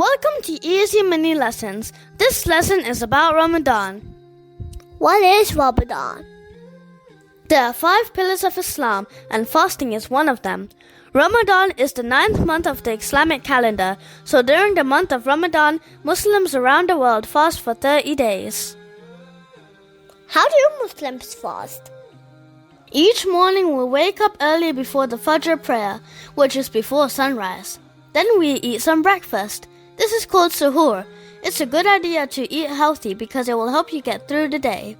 Welcome to Easy Mini Lessons. This lesson is about Ramadan. What is Ramadan? There are 5 pillars of Islam, and fasting is one of them. Ramadan is the 9th month of the Islamic calendar, so during the month of Ramadan, Muslims around the world fast for 30 days. How do Muslims fast? Each morning we wake up early before the Fajr prayer, which is before sunrise. Then we eat some breakfast. This is called suhoor. It's a good idea to eat healthy because it will help you get through the day.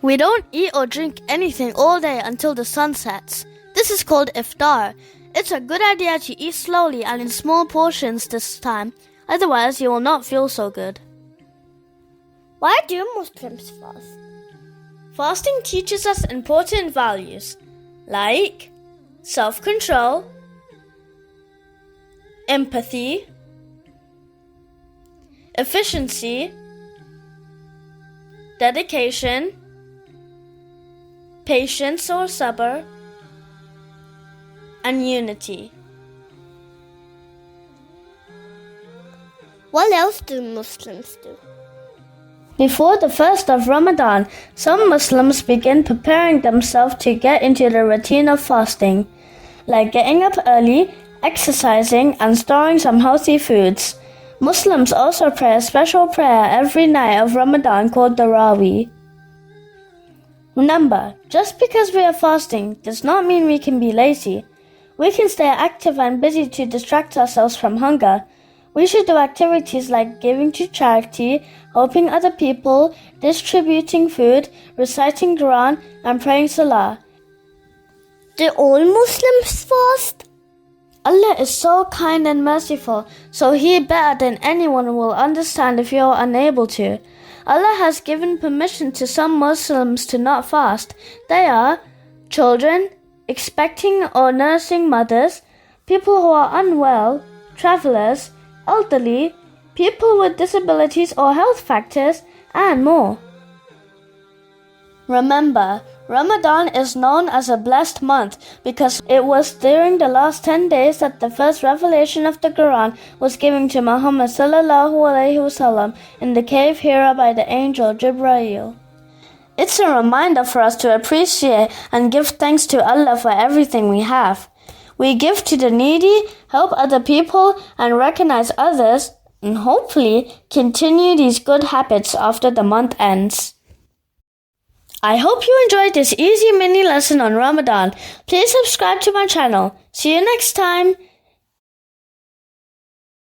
We don't eat or drink anything all day until the sun sets. This is called iftar. It's a good idea to eat slowly and in small portions this time, otherwise you will not feel so good. Why do Muslims fast? Fasting teaches us important values like self-control, empathy, efficiency, dedication, patience or sabr, and unity. What else do Muslims do? Before the first of Ramadan, some Muslims begin preparing themselves to get into the routine of fasting, like getting up early, exercising, and storing some healthy foods. Muslims also pray a special prayer every night of Ramadan called Tarawih. Remember, just because we are fasting does not mean we can be lazy. We can stay active and busy to distract ourselves from hunger. We should do activities like giving to charity, helping other people, distributing food, reciting Quran, and praying Salah. Do all Muslims fast? Allah is so kind and merciful, so He better than anyone will understand if you are unable to. Allah has given permission to some Muslims to not fast. They are children, expecting or nursing mothers, people who are unwell, travelers, elderly, people with disabilities or health factors, and more. Remember, Ramadan is known as a blessed month because it was during the last 10 days that the first revelation of the Quran was given to Muhammad sallallahu alaihi wasallam in the cave Hira by the angel Jibreel. It's a reminder for us to appreciate and give thanks to Allah for everything we have. We give to the needy, help other people, and recognize others, and hopefully continue these good habits after the month ends. I hope you enjoyed this easy mini lesson on Ramadan. Please subscribe to my channel. See you next time.